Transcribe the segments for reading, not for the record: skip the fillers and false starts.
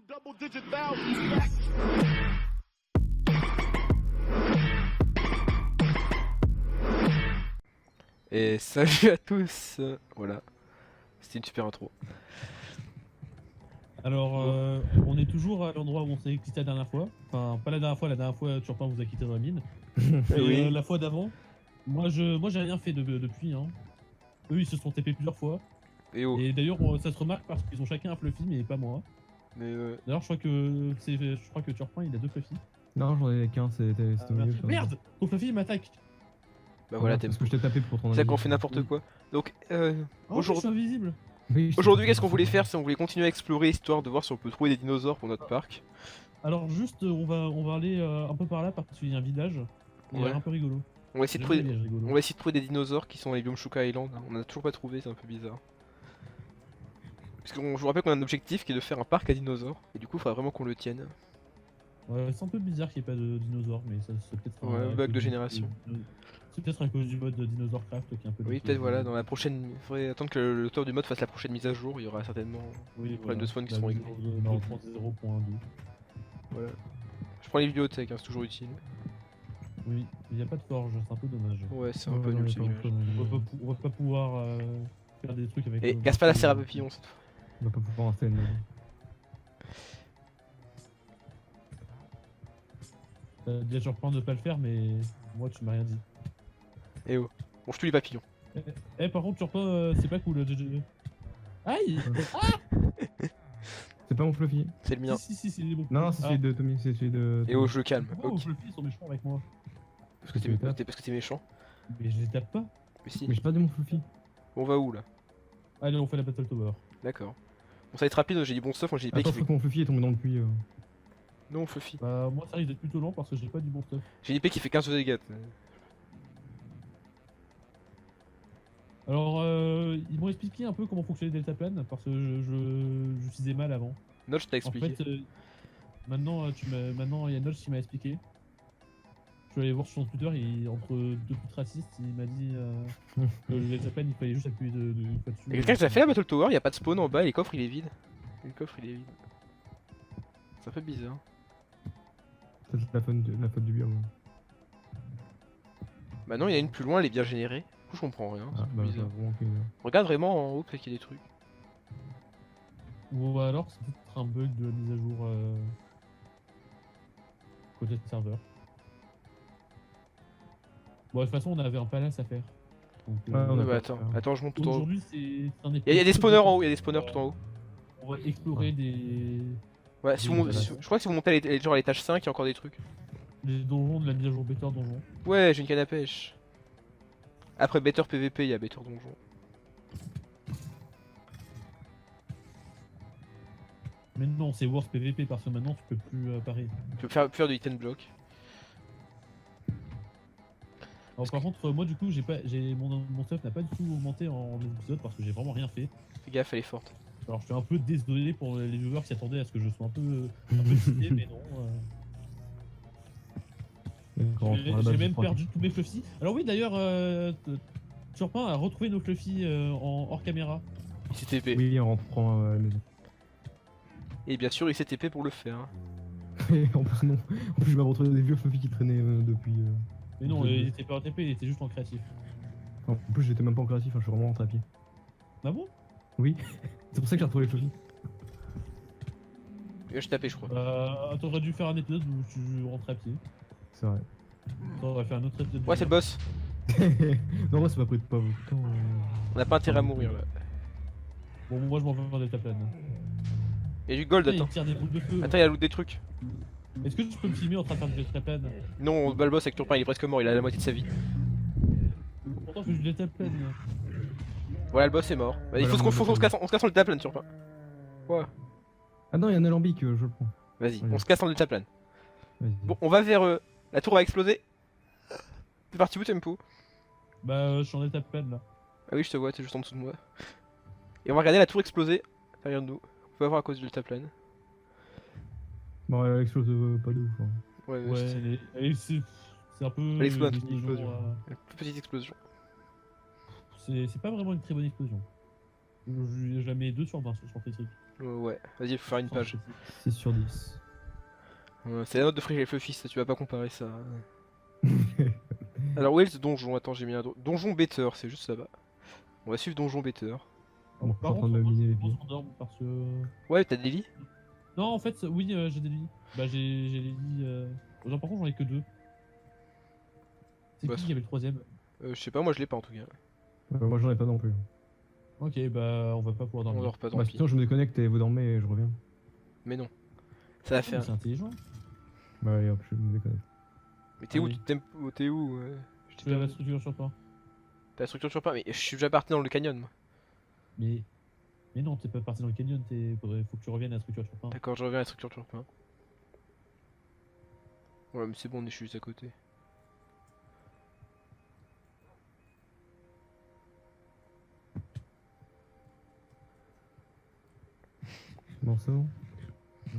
double-digit thousands. Et salut à tous. Voilà, c'était une super intro. Alors, on est toujours à l'endroit où on s'est quitté la dernière fois. Enfin, pas la dernière fois, Turpin vous a quitté dans la mine. Et Oui. la fois d'avant, moi j'ai rien fait depuis. Hein. Eux, ils se sont TP plusieurs fois. Et oh. Et d'ailleurs, ça se remarque parce qu'ils ont chacun un Fluffy, mais pas moi. Mais D'ailleurs, je crois que Turpin, il a deux Fluffy. Non, j'en ai qu'un, c'était au milieu. ça. Merde, ton Fluffy, il m'attaque. bah voilà, t'es Parce que je t'ai tapé pour ton c'est ça avis. qu'on fait n'importe quoi. Donc Oh, je suis invisible. Oui, je aujourd'hui, t'ai qu'est-ce qu'on tapé. voulait faire? C'est on voulait continuer à explorer histoire de voir si on peut trouver des dinosaures pour notre parc. Alors, juste, on va aller un peu par là parce qu'il y a un village. Il a Ouais. l'air un peu rigolo. On va essayer de J'aime bien trouver, les villages rigolos. on va essayer de trouver des dinosaures qui sont dans les biomes Shuka Island. On en a toujours pas trouvé, c'est un peu bizarre. Parce que je vous rappelle qu'on a un objectif qui est de faire un parc à dinosaures. Et du coup, il faudra vraiment qu'on le tienne. Ouais, c'est un peu bizarre qu'il n'y ait pas de dinosaures, mais ça c'est peut-être Ouais, un bug cause de génération. C'est peut-être à cause du mode de Dinosaur Craft qui est un peu. Oui, peut-être voilà, dans la prochaine. Il faudrait attendre que l'auteur du mode fasse la prochaine mise à jour. Il y aura certainement. Oui, les problèmes de spawn qui la seront mise réglés. en- Non, 30.0.2. Voilà. Je prends les bibliothèques, hein, c'est toujours utile. Oui, il n'y a pas de forge, c'est un peu dommage. Ouais, c'est un Ouais, peu non, nul y a ce pas village. grand-chose. On va pas pouvoir faire des trucs avec. Et casse pas la serre à papillon cette fois. On va pas pouvoir rester. Déjà, je reprends de pas le faire, mais moi tu m'as rien dit. Et oh. Bon, je tue les papillons. Eh, par contre, tu reprends, c'est pas cool. Aïe. C'est pas mon Fluffy. C'est le mien. Si, c'est bon. Non, c'est celui de Tommy, c'est celui de. Et oh, je le calme. Pourquoi Ok. vos Fluffy sont méchants avec moi? Parce que tu les tapes. t'es méchant. Mais je les tape pas. Mais si. Mais j'ai pas de mon Fluffy. On va où là? Allez, on fait la Battle Tower. D'accord. Bon, ça va être rapide, j'ai dit bon stuff, moi j'ai dit pas Attends, qu'il faut fait. que mon Fluffy est tombé dans le puits. Non, Fluffy. Bah, moi ça risque d'être plutôt lent parce que j'ai pas du bon stuff. J'ai dit pas qu'il fait 15 de dégâts. Alors, ils m'ont expliqué un peu comment fonctionnait Deltaplane parce que j'utilisais mal avant. Notch t'a En expliqué. fait, maintenant, il y a Notch qui m'a expliqué. Je suis allé voir sur son Twitter et entre deux putes racistes, il m'a dit que le Deltaplane il fallait juste appuyer une fois dessus. Y'a quelqu'un qui a fait la Battle Tower, y'a pas de spawn en bas et le coffre il est vide. Le coffre il est vide. C'est un peu bizarre. C'est la faute du bien. Bah non, il y en a une plus loin, elle est bien générée. Du coup, je comprends rien. C'est Ah, un peu bah, bizarre. vraiment que. Regarde vraiment en haut, peut-être qu'il y a des trucs. Ou alors, c'est peut-être un bug de la mise à jour côté de serveur. Bon, de toute façon, on avait un palace à faire. Donc, Ouais, on a bah pas- attends, je monte tout en haut. aujourd'hui, c'est un Il y a des spawners en haut, il y a des spawners tout en haut. On va explorer Ouais, si Oui, vous, voilà. je crois que si vous montez genre à l'étage 5, il y a encore des trucs. les donjons de la mise à jour Better Donjon. Ouais, j'ai une canne à pêche. Après Better PVP, il y a Better Donjon. Mais non, c'est Worst PVP parce que maintenant tu peux plus parer. Tu peux faire du hit and block. Alors, par contre, moi du coup, mon stuff n'a pas du tout augmenté en épisode parce que j'ai vraiment rien fait. Fais gaffe, elle est forte. Alors, je suis un peu désolé pour les viewers qui attendaient à ce que je sois un peu cité, mais non. J'ai même perdu tous mes Fluffy. Alors oui, d'ailleurs, Turpin a retrouvé nos Fluffy hors caméra. Il s'est TP. Oui, en rentrant à la maison. Et bien sûr, il s'est TP pour le faire. En plus, non. En plus, je m'avais retrouvé des vieux Fluffy qui traînaient depuis. Mais non, il était pas en TP, il était juste en créatif. En plus, j'étais même pas en créatif, je suis vraiment rentré à pied. Ah bon? Oui, c'est pour ça que j'ai retrouvé les Fluffy. Je tapais, je crois. T'aurais dû faire un épisode où tu rentrais à pied. C'est vrai. T'aurais fait un autre épisode. Ouais, c'est le boss. Non, moi, ça m'a pris pas beaucoup de temps. On n'a pas intérêt à mourir là. Bon, moi je m'en vais dans Deltaplane. Il y a du gold, Il attends. tire des boules de feu. Attends, il y a loot des trucs. Est-ce que tu peux me filmer en train de faire du Deltaplane? Non, on se bat le boss avec Turpin, il est presque mort, il a la moitié de sa vie. Pourtant, je fais du Deltaplane. Voilà, le boss est mort. Bah, il Voilà, faut moi, qu'on se casse en deltaplane, Turpin. Ouais. Ah non, il y a un alambic, je le prends. Vas-y, Ouais. on se casse en deltaplane. Vas-y. Bon, on va vers la tour va exploser. T'es parti où, Tempo? Bah, je suis en Deltaplane là. Ah oui, je te vois, t'es juste en dessous de moi. Et on va regarder la tour exploser derrière nous. On peut voir à cause du deltaplane. Bon, elle explose pas de ouf. Hein. Ouais, Ouais, c'est un peu. Elle explose, des une donjons, explosion. Une toute petite explosion. c'est pas vraiment une très bonne explosion. Je la mets 2 sur 20 sur Critique. Ouais, vas-y, faut faire une page. 6 sur 10. C'est la note de Frigel Fluffy, ça, tu vas pas comparer ça. Alors, où est le donjon? Attends, j'ai mis un donjon better, c'est juste là-bas. On va suivre donjon better. Bon, je suis Par en train contre, de me miner les on pieds. s'endorme parce que. Ouais, t'as des lits? Non, en fait, oui, j'ai des lits. Bah, j'ai les lits. Genre, par contre, j'en ai que 2. C'est Bah, qui qui avait le troisième? Je sais pas, moi je l'ai pas en tout cas. Moi j'en ai pas non plus. Ok, bah, on va pas pouvoir On dormir. dort pas, tant Bah pis. sinon je me déconnecte et vous dormez et je reviens. Mais non. Ça va Oh, mais faire. c'est intelligent. Bah allez hop, je me déconnecte. Mais t'es où? Allez. T'es où? Je Je t'ai fais la perdu. structure sur toi. T'as la structure sur pas, mais je suis déjà parti dans le canyon moi. Mais. Mais non, t'es pas parti dans le canyon, faut que tu reviennes à la structure sur toi. D'accord, je reviens à la structure sur pas. Ouais, mais c'est bon, on est juste à côté. Bon c'est bon.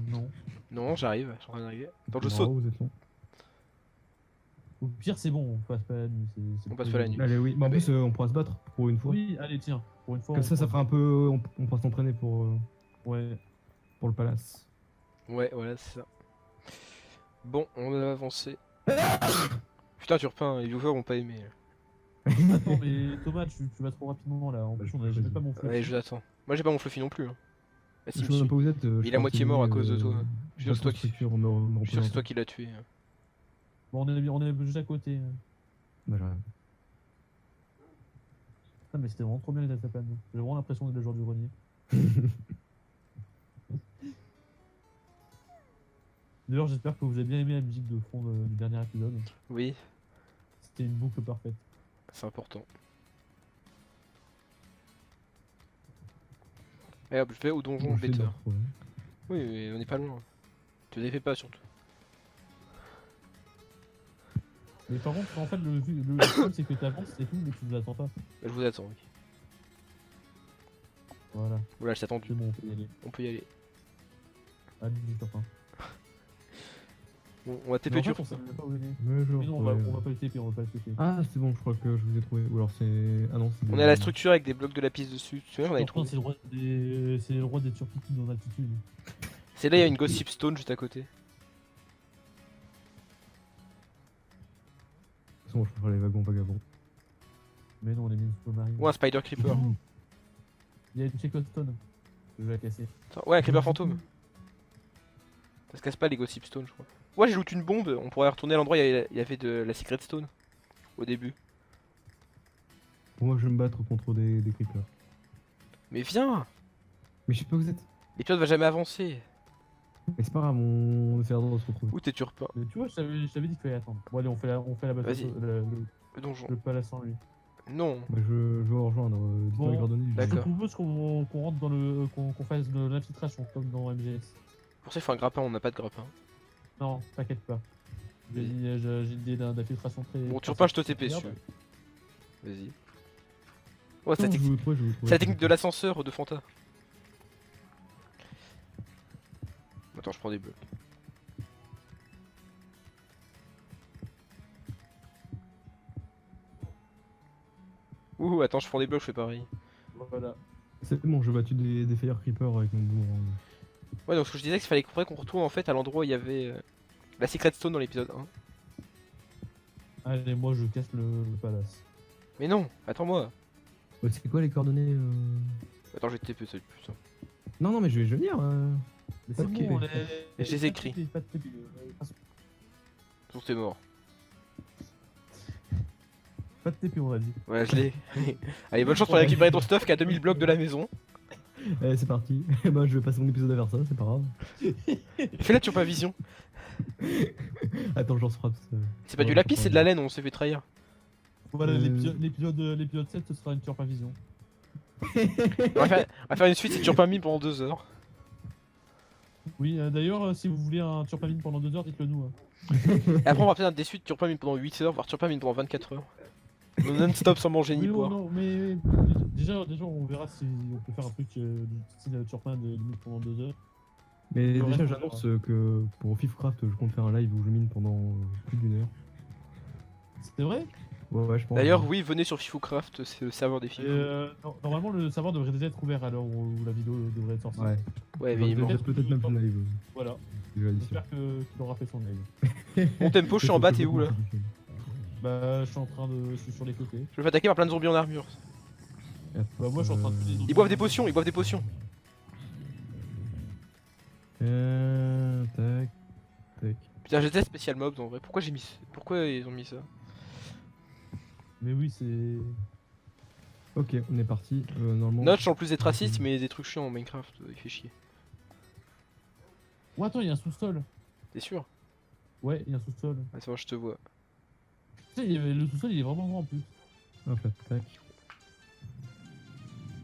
Non. Non, j'arrive, je suis en train d'arriver. Attends, je Bravo, saute. vous êtes long. Au pire, c'est bon, on passe pas la nuit. On passe pas la nuit. Allez oui, bah en plus on pourra se battre pour une fois. Oui, allez, tiens, pour une fois. Comme on ça pourra- fera un peu. On pourra s'entraîner Ouais. pour le palace. Ouais, voilà, c'est ça. Bon, on va avancer. Putain, Turpin, les viewers ont pas aimé. Attends, mais Thomas, tu vas trop rapidement là. En plus, on a jamais pas mon feu. Ouais, je l'attends. Moi j'ai pas mon fluffy non plus. Hein. Bah, si, Je me sais même suis. pas où vous êtes. Il est à moitié mort à cause de toi. Je suis sûr que c'est toi qui- Je suis sûr que c'est toi qui l'as tué. Hein. Bon, on est juste à côté. Bah j'arrive. Ah, mais c'était vraiment trop bien les Datapan. J'ai vraiment l'impression d'être le joueur du grenier. D'ailleurs, j'espère que vous avez bien aimé la musique de fond du dernier épisode. Oui, C'était une boucle parfaite. c'est important. Et hop, je vais au donjon Bon, je vais better. me retrouver. Oui, mais on est pas loin. Te défais pas surtout. Mais par contre, en fait, le problème, c'est que t'avances et tout, mais tu nous attends pas. Je vous attends, oui. Voilà, Voilà, je t'ai attendu. c'est bon, on peut y aller. On peut y aller. Allez, Turpin. Bon, on va TP Mais en fait, Turpin. on savait pas où il est. Mais je vais Mais non, retrouver. on va pas le TP, on va pas le TP. Ah c'est bon, je crois que je vous ai trouvé. Ou alors c'est. Ah non, c'est. On est à la structure avec des blocs de lapis dessus. Tu vois, on avait Turpin, trouvé. c'est le roi des turpitudes en altitude. C'est là, il y a une gossip stone juste à côté. De toute façon, je préfère les wagons vagabonds. Mais non, on est mis sous marine. Ou un spider creeper. Il y a une Checklistone. Je vais la casser. Attends, ouais, un creeper fantôme. Ça se casse pas les gossip stone, je crois. Ouais, j'ai loot une bombe. On pourrait retourner à l'endroit où il y avait de la secret stone. Au début. Moi je vais me battre contre des creepers. Mais viens! Mais je sais pas où vous êtes. L'épisode va jamais avancer. Mais c'est pas grave, on essaiera de se retrouver. Où t'es Turpin? Mais tu vois, je t'avais dit qu'il fallait attendre. Bon, allez, on fait la bataille. Vas-y. Le Le donjon. palace sans lui. Non. Bah je vais vous rejoindre. Dites-moi Bon, les coordonnées. Je te D'accord. propose qu'on rentre dans le. qu'on fasse de l'infiltration comme dans MGS. Pour ça, il faut un grappin. On n'a pas de grappin. Non, t'inquiète pas. J'ai une idée d'infiltration très. Bon, très Turpin, je te simple. TP Regarde. dessus. Vas-y. Oh, c'est Non, la je technique. vous trouve, je vous trouve. C'est la technique de l'ascenseur de Fanta. Attends, je prends des blocs. Ouh, attends, je prends des blocs, je fais pareil. Voilà. C'est bon, je battu des fire creepers avec mon boomerang. Ouais, donc ce que je disais, c'est qu'il faudrait qu'on retourne en fait à l'endroit où il y avait la Secret Stone dans l'épisode 1. Allez, moi je casse le palace. Mais non, attends-moi. Ouais, c'est quoi les coordonnées Attends, je vais te TP, ça va être plus simple. Non, non, mais je vais venir. Mais c'est Ok. bon, Et je les écris. Pas de TP, Sinon, t'es mort. pas de TP, on a dit. Ouais, je l'ai. Allez, bonne chance pour récupérer ton stuff qui est à 2000 blocs de la maison. Allez, c'est parti. Bah, je vais passer mon épisode à faire ça, c'est pas grave. Fais-la, tu pas vision. Attends, j'en frappe. C'est pas du lapis, c'est de la laine, on s'est fait trahir. Voilà, Euh. l'épisode 7, ce sera une Turpin Vision. On va faire une suite, c'est toujours pas mis pendant 2 heures. Oui, d'ailleurs, si vous voulez un Turpin Mine pendant 2 heures, dites-le nous. Hein. Et après, on va faire des suites Turpin Mine pendant 8 heures, voire Turpin Mine pendant 24 heures. Non-stop sans manger ni Oui, boire. non, mais déjà, on verra si on peut faire un truc du style Turpin de limite pendant 2 heures. Mais Le déjà, reste, j'annonce que pour Fifcraft, je compte faire un live où je mine pendant plus d'1 heure. C'est vrai? Ouais, je pense. D'ailleurs, oui, venez sur FifuCraft, c'est le serveur des Et, Fifou. normalement, le serveur devrait déjà être ouvert à l'heure où la vidéo devrait être sortie. Ouais. Ouais, Bah, évidemment. peut-être même plus live. Voilà. Déjà ici. J'espère qu'il aura fait son live. Mon tempo, je suis en bas, t'es où là? Bah, je suis sur les côtés. Je me fais attaquer par plein de zombies en armure. Bah, moi, je suis en train de tuer des Ils boivent des potions, ils boivent des potions. Tac. Tac. Putain, j'étais spécial mobs en vrai. Pourquoi j'ai mis ça? Pourquoi ils ont mis ça? Mais oui, c'est. Ok, on est parti. Normalement. Notch en plus d'être raciste, mais des trucs chiants en Minecraft, il fait chier. Oh, attends, il y a un sous-sol. T'es sûr? Ouais, il y a un sous-sol. Attends, je te vois. Tu sais, le sous-sol, il est vraiment grand en plus. Hop là, tac.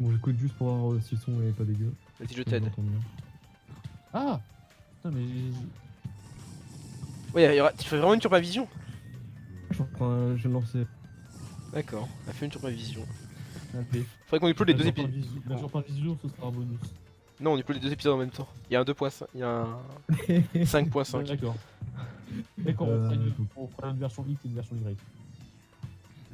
Bon, j'écoute juste pour voir si le son est pas dégueu. Vas-y, je Si t'aide. j'entends bien. Ah putain, mais. Ouais, tu fais vraiment une turbavision? Je reprends, je vais me lancer. D'accord, on a fait une turbavision. Allez. Faudrait qu'on upload les deux épisodes. La surparvision, ce sera un bonus. Non, on upload les deux épisodes en même temps. Il y a un 2.5, il y a un Ouais, 5.5. d'accord. Et quand on fera une version X et une version Y.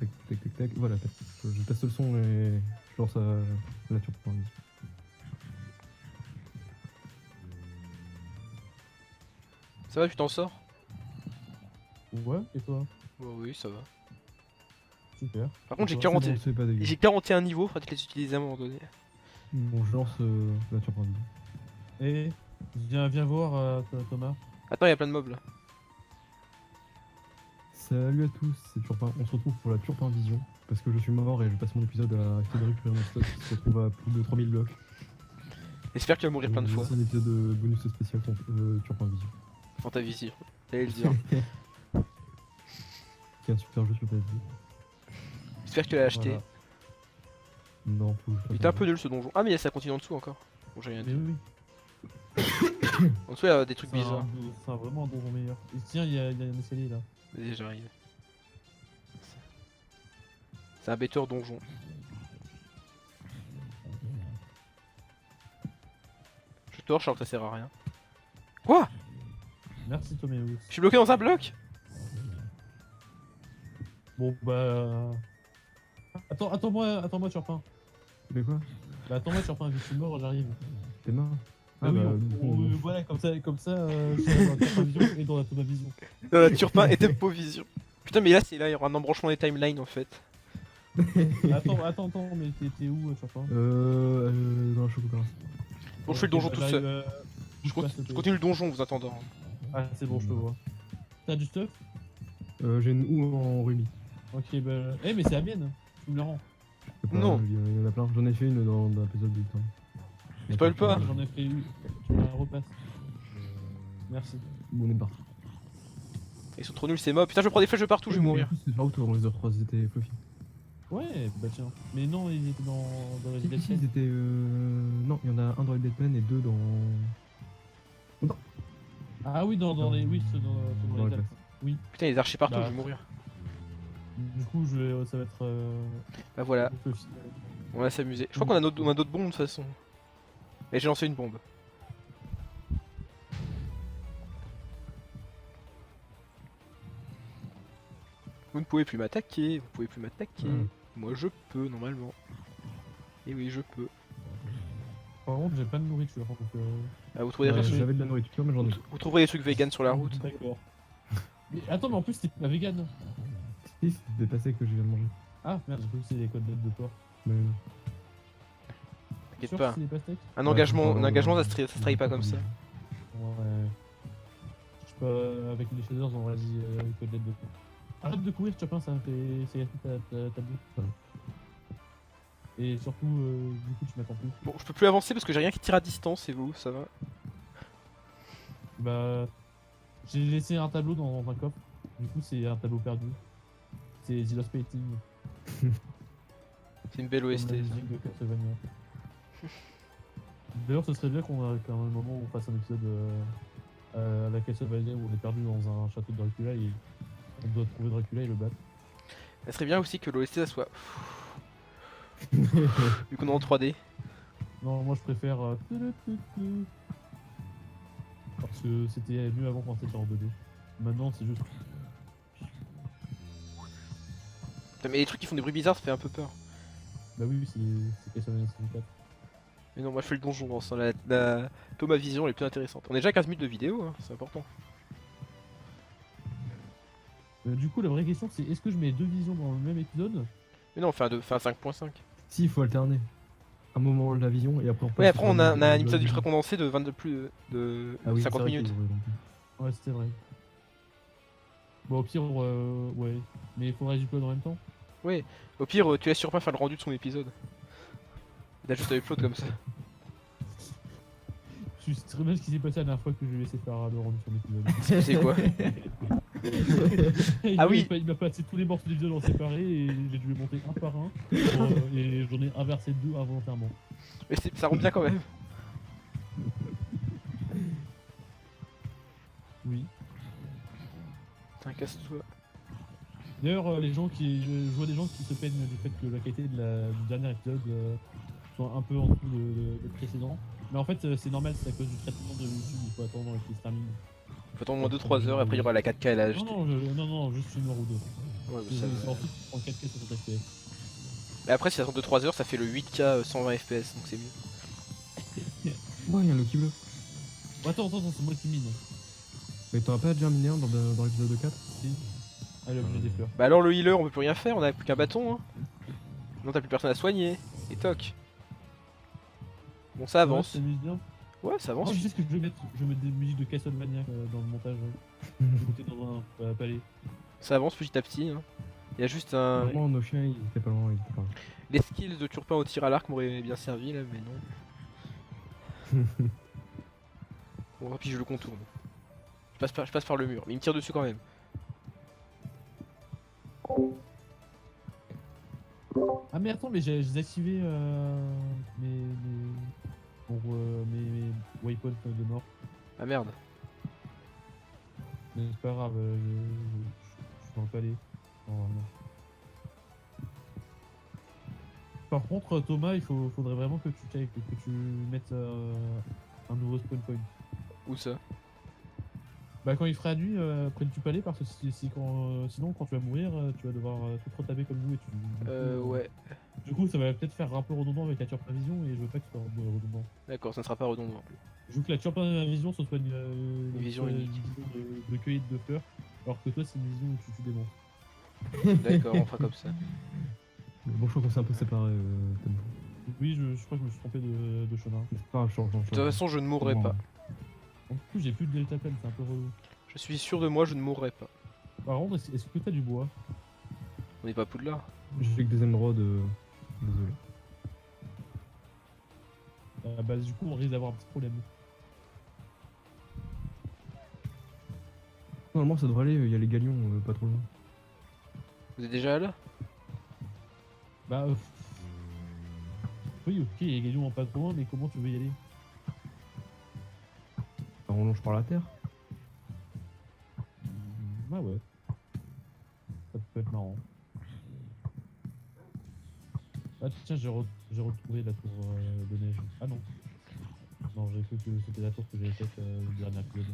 Tac, tac, tac, tac. Voilà, tac. Je teste le son et je lance la nature pour l'indice. Ça va, tu t'en sors? Ouais, et toi? Bah oui, ça va. Super. Par contre, j'ai Bon, 40... C'est bon, c'est pas dégueu. j'ai 41 niveaux, faudrait que les utiliser à un moment donné. Bon, je lance la nature pour l'indice. Et viens voir Thomas. Attends, il y a plein de mobs là. Salut à tous, c'est Turpin. On se retrouve pour la Turpin Vision. Parce que je suis mort et je passe mon épisode à essayer de récupérer mon stock qui se retrouve à plus de 3000 blocs. J'espère que tu vas mourir plein de fois. C'est un épisode de bonus spécial contre Turpin Vision. Dans ta vision. J'allais le dire. Qui est un super jeu sur PS2. J'espère que tu l'as acheté. Voilà. Non, faut que je Il était un peu nul ce donjon. Ah, mais ça continue en dessous encore. Bon, j'ai rien Mais dit. oui, En dessous, il y a des trucs c'est bizarres. vraiment un donjon meilleur. Et tiens, il y a un escalier là. Vas-y, j'arrive. C'est un better donjon. Je torche alors que ça sert à rien. Quoi? Merci Toméus. Je suis bloqué dans un bloc? Bon bah. Attends-moi Turpin. Mais quoi? Bah attends-moi Turpin, je suis mort, j'arrive. T'es mort? Ah oui, bon, voilà, comme ça, je suis dans la Turpin Vision et dans la Thomas Vision. Dans la Turpin et Tempo Vision. Putain, mais là, c'est là, il y aura un embranchement des timelines en fait. Attends, mais t'es où Turpin? Dans la chocolat. Bon, je fais le donjon tout seul. Je bouge pas, s'il te plaît. continue le donjon en vous attendant. Ah, c'est bon, je te vois. T'as du stuff? J'ai une houe en rubis. Ok, bah. Eh, mais c'est la mienne, tu me le rends. Non. Il y en a plein. J'en ai fait une dans l'épisode du temps. Spoil pas. J'en ai fait une, tu me la repasses. Merci. Bon, on est parti. Ils sont trop nuls ces mobs. Putain, je prends des flèches de partout, je vais mourir. C'est par où toi, on les a croisés, c'était fluffy. Ouais, bah tiens. Mais non, ils étaient dans Si, Resident si, Evil. ils étaient. Non, il y en a un dans les Deadman et deux dans. Ah oui, dans les. Oui, ceux dans Dans les les Alpes. Oui. Putain, il y a des archers partout, Bah. je vais mourir. Du coup, ça va être. Bah voilà, Fluffy. on va s'amuser. Je crois qu'on a d'autres bombes de toute façon. Et j'ai lancé une bombe. Vous ne pouvez plus m'attaquer, vous pouvez plus m'attaquer. Moi je peux normalement. Et oui, je peux. Par contre, j'ai pas de nourriture. Donc, Ah, vous trouvez des Ouais, trucs- J'avais de la nourriture, mais j'en ai. vous trouverez des trucs vegan sur la route. D'accord. Mais attends, mais en plus, t'es pas vegan. Si, c'est des pastèques que je viens de manger. Ah merde, j'ai cru que c'était des côtelettes de porc. Mais non. T'inquiète Sûr pas. que c'est des pastèques? Un Ouais, engagement, c'est un pas- engagement ça se trahit pas comme ça. Ouais. Je sais pas, avec les shaders, on aurait dit côtelettes de porc. Arrête de courir, Chopin, ça me fait. C'est ta bouffe. Ouais. Et surtout, du coup, tu m'attends plus. Bon, je peux plus avancer parce que j'ai rien qui tire à distance et vous, ça va. Bah. J'ai laissé un tableau dans un coffre. Du coup, c'est un tableau perdu. C'est The Lost Painting. C'est une belle Comme OST. la ça. musique de Castlevania. D'ailleurs, ce serait bien qu'on a quand même un moment où on fasse un épisode à la Castlevania où on est perdu dans un château de Dracula et on doit trouver Dracula et le battre. Ça serait bien aussi que l'OST ça soit. Vu qu'on est en 3D. Non, moi je préfère. Parce que c'était mieux avant quand c'était en 2D. Maintenant, c'est juste. Putain, mais les trucs qui font des bruits bizarres, ça fait un peu peur. Bah oui, c'est Castlevania 64. Mais non, moi je fais le donjon dans ça. Thomas Vision elle est plus intéressante. On est déjà à 15 minutes de vidéo, hein, c'est important. Du coup, la vraie question c'est est-ce que je mets deux visions dans le même épisode? Mais non, on fait un 5.5. Si, il faut alterner. Un moment la vision et après on passe Ouais, après sur on a le- un le- épisode le- ultra condensé de 22 plus de Ah oui, 50 c'est vrai minutes. qu'ils auraient donc- Ouais, c'était vrai. Bon, au pire, ouais. Mais il faudrait du code en même temps. Ouais, au pire, tu laisses Turpin faire le rendu de son épisode. Il a juste à upload comme ça. Je sais très bien ce qui s'est passé la dernière fois que je lui ai laissé faire le rendu sur l'épisode. C'est quoi? Il Ah m'a- oui. Il m'a passé tous les morceaux de l'épisode en séparé et j'ai dû les monter un par un. Et j'en ai inversé deux involontairement. Mais ça rend bien quand même. Oui. Putain, casse-toi. D'ailleurs, les gens qui, je vois des gens qui se plaignent du fait que la qualité du dernier épisode soit un peu en dessous de précédent. Mais en fait, c'est normal, c'est à cause du traitement de YouTube, il faut attendre qu'il se termine. Faut attendre au moins 2-3 heures, après il y aura la 4K et la HD. Non, juste une heure ou deux. Ouais, C'est ça c'est va. ensuite en 4K 60 FPS. Mais après, si ça attend 2-3 heures, ça fait le 8K 120 FPS, donc c'est mieux. Ouais, il y a un Loki bleu. Attends, c'est moi qui mine. Mais t'en as pas déjà miné un dans l'épisode 4? Si. Ah, l'objet des fleurs. Bah alors le healer, on peut plus rien faire, on a plus qu'un bâton. Hein. Non, t'as plus personne à soigner. Et toc. Bon, ça avance. Ouais, bien. Ouais, ça avance. Oh, je sais ce que je vais mettre. Je vais mettre des musiques de Castlevania dans le montage. Écouter dans un palais. Ça avance petit à petit. Hein. Il y a juste un. Vraiment, nos chiens, ils étaient pas loin, ils étaient pas loin. Les skills de Turpin au tir à l'arc m'auraient bien servi là, mais non. Bon, puis je le contourne. Je passe par le mur, mais il me tire dessus quand même. Ah, mais attends, mais j'ai désactivé mes waypoints de mort. Ah merde. Mais c'est pas grave, je suis dans le palais. Normalement. Par contre, Thomas, faudrait vraiment que tu mettes un nouveau spawn point. Où ça? Bah quand il fera nuit, près du palais, parce que sinon quand tu vas mourir, tu vas devoir tout retaper comme nous et tu. Ouais. Du coup, ça va peut-être faire un peu redondant avec la Turpin Vision et je veux pas que ce soit redondant. D'accord, ça ne sera pas redondant. Je veux que la Turpin Vision ce soit une vision soit unique. vision de cueillette de fleurs, alors que toi c'est une vision où tu tues des monstres. D'accord, on fera comme ça. Bon, je crois qu'on s'est un peu séparés. Oui, je crois que je me suis trompé de chemin. C'est pas grave, change. De toute façon, je ne mourrai pas. En plus, j'ai plus de delta pen, c'est un peu relou. Je suis sûr de moi, je ne mourrai pas. Par contre, est-ce que t'as du bois? On n'est pas à Poudlard. J'ai que des émeraudes. Désolé. Bah du coup, on risque d'avoir un petit problème. Normalement, ça devrait aller, il y a les galions pas trop loin. Vous êtes déjà là? Bah oui, ok, il y a Galion en pas trop loin, mais comment tu veux y aller? On longe par la terre. Ah ouais. Ça peut être marrant. Ah tiens, j'ai retrouvé la tour de neige. Ah non. Non, j'ai cru que c'était la tour que j'avais faite le dernier épisode.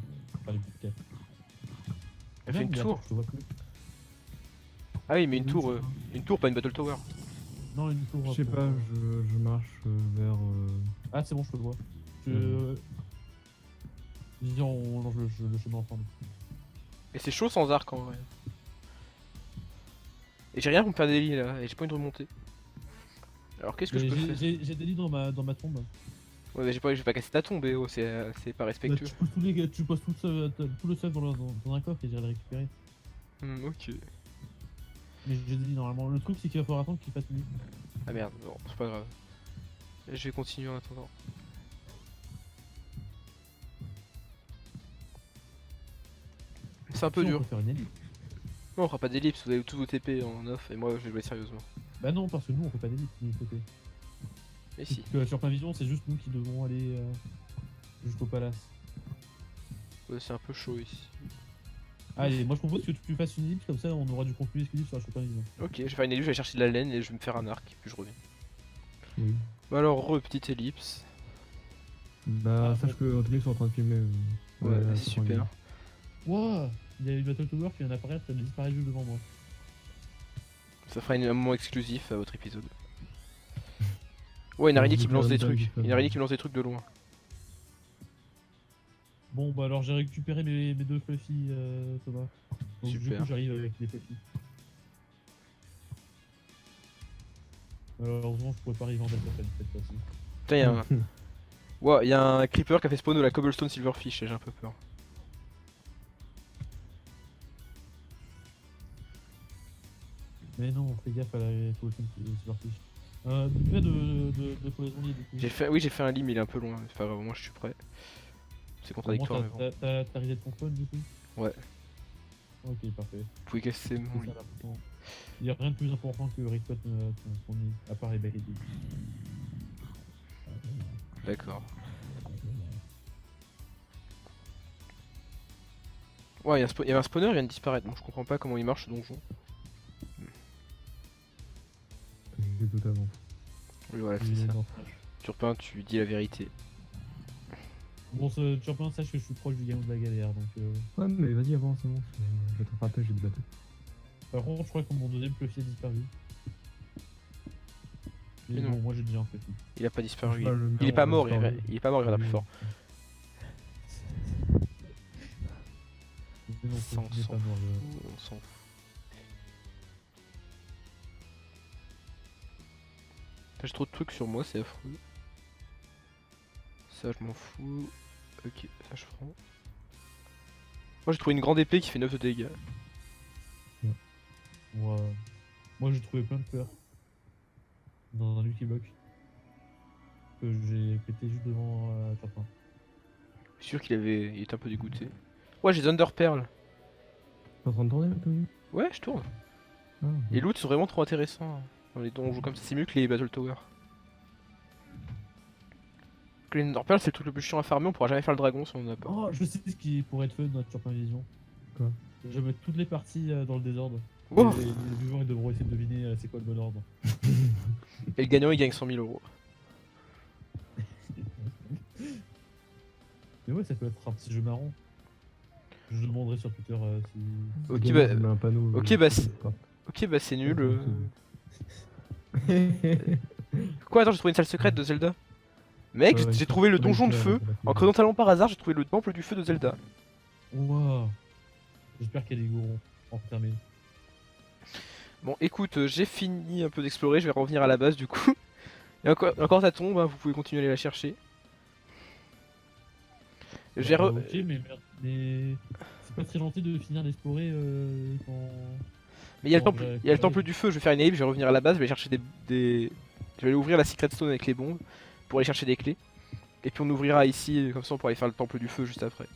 Enfin, l'épisode 4. Elle fait une mais tour. attends, je te vois plus. Ah oui, mais une tour, pas une battle tower. Non, une tour. Je sais pour- pas, je marche vers. Ah, c'est bon, je te le vois. Viens, on longe le chemin ensemble. Et c'est chaud sans arc en vrai. Et j'ai rien pour me faire des lits là, et j'ai pas envie de remonter. Alors qu'est-ce que je peux faire? J'ai des lits dans ma tombe. Ouais, mais je vais pas casser ta tombe, BO, c'est pas Bah, respectueux. tu poses tout le stuff dans un coffre et j'irai le récupérer. Ok. Mais j'ai dit normalement. Le truc c'est qu'il va falloir attendre qu'il fasse nuit. Ah merde, non, c'est pas grave. Je vais continuer en attendant. C'est un peu Si, on dur. peut faire une ellipse. Non, on fera pas d'ellipse, vous avez tous vos TP en off et moi je vais jouer sérieusement. Bah non, parce que nous on fait pas d'ellipse de notre côté. Mais si. Sur Plein Vision, c'est juste nous qui devons aller jusqu'au palace. Ouais, c'est un peu chaud ici. Allez, moi je propose que tu fasses une ellipse, comme ça on aura du contenu exclusif sur la Plein Vision. Ok, je vais faire une ellipse, je vais chercher de la laine et je vais me faire un arc, puis je reviens. Oui. Bah alors, petite ellipse. Bah, Ah, sache que Anthony sont en train de filmer. Ouais, la c'est tour en super. ligne. Wouah, il y a une Battle Tower qui vient d'apparaître, elle disparaît juste devant moi. Ça fera un moment exclusif à votre épisode. Ouais, une araignée qui me lance des trucs. Une araignée qui me lance des trucs de loin. Bon, bah alors j'ai récupéré mes deux fluffy, Thomas. Donc du Super. coup, j'arrive avec les fluffy. Malheureusement, je pourrais pas arriver en delta cette fois-ci. Putain, y'a un... Ouais, y'a un creeper qui a fait spawn de la cobblestone silverfish, et j'ai un peu peur. Mais non, fais gaffe à la silverfish. Du fait de cloisonnier, du coup. Oui, j'ai fait un lit, mais il est un peu loin. C'est pas grave, moi je suis prêt. C'est contradictoire, mais bon. T'as reset ton spawn, du coup? Ouais. Ok, parfait. Vous pouvez casser mon C'est lit. ça, l'important. Il y a rien de plus important que reset ton lit, à part les belles idées. D'accord. Ouais, il y a un spawner, il vient de disparaître. Bon, je comprends pas comment il marche ce donjon. J'ai totalement. Oui, voilà, Il c'est est ça. dans Smash. Turpin, tu dis la vérité. Bon, Turpin, sache que je suis proche du game de la galère, donc Ouais, mais vas-y, avance, avance. Je vais te rattraper, j'ai du bateau. Par contre, je crois que mon deuxième fluffy a disparu. Mais Mais non. bon, moi j'ai déjà un fluffy. Il a pas disparu. Bah, le Il est mien, pas on mort, va disparu. il est pas mort, il reviendra plus fort. Mais non, Ça, on il est s'en pas mort, On s'en fout. J'ai trop de trucs sur moi, c'est affreux. Ça, je m'en fous. Ok, ça, je prends. Moi, j'ai trouvé une grande épée qui fait 9 de dégâts. Moi j'ai trouvé plein de fleurs. Dans un Lucky Block. Que j'ai pété juste devant Turpin. Je suis sûr il était un peu dégoûté. Ouais, j'ai Thunder Pearl. T'es en train de tourner là, Tony? Ouais, je tourne. Ah, Les loots sont vraiment trop intéressants dans les donjons comme ça. C'est mieux que les Battle Tower. Les Thunder Pearl, c'est le truc le plus chiant à farmer. On pourra jamais faire le dragon si on en a pas. Oh, je sais ce qui pourrait être fun dans notre Turpin Vision. Quoi? Je vais mettre toutes les parties dans le désordre. Wow. Les viewers ils devront essayer de deviner c'est quoi le bon ordre. Et le gagnant, il gagne 100 000 euros. Mais ouais, ça peut être un petit jeu marrant. Je demanderai sur Twitter si. Ok, si bah- je mets un panneau, ok, bah, Ok, bah c'est nul. Quoi, attends, j'ai trouvé une salle secrète de Zelda. Mec, j'ai trouvé le donjon de feu. En creusant talent par hasard, j'ai trouvé le temple du feu de Zelda. Waouh. J'espère qu'il y a des gourons enfermés. Bon, écoute, j'ai fini un peu d'explorer, je vais revenir à la base du coup. Et encore ta tombe, hein, vous pouvez continuer à aller la chercher. J'ai Ok, mais merde. Mais c'est pas très gentil de finir d'explorer quand. Mais il y a le Bon, temple, ouais, il y a le ouais. temple du feu, je vais faire une ellipse, je vais revenir à la base, je vais aller chercher des... Je vais aller ouvrir la Secret Stone avec les bombes pour aller chercher des clés. Et puis on ouvrira ici, comme ça on pourra aller faire le temple du feu juste après.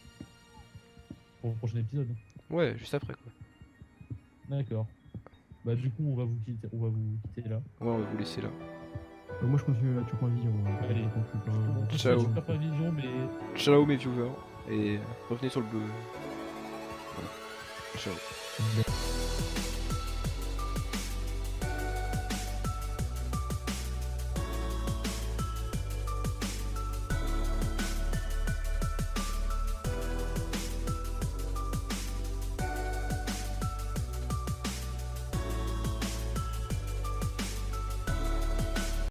Pour le prochain épisode. Ouais, juste après quoi. D'accord. Bah du coup on va vous quitter là. Ouais, on va vous laisser là. Moi je continue la Turpin Vision. Allez. Allez. Ciao. Super pas vision mais. Ciao mes viewers, et revenez sur le bleu. Voilà. Ciao. Ciao.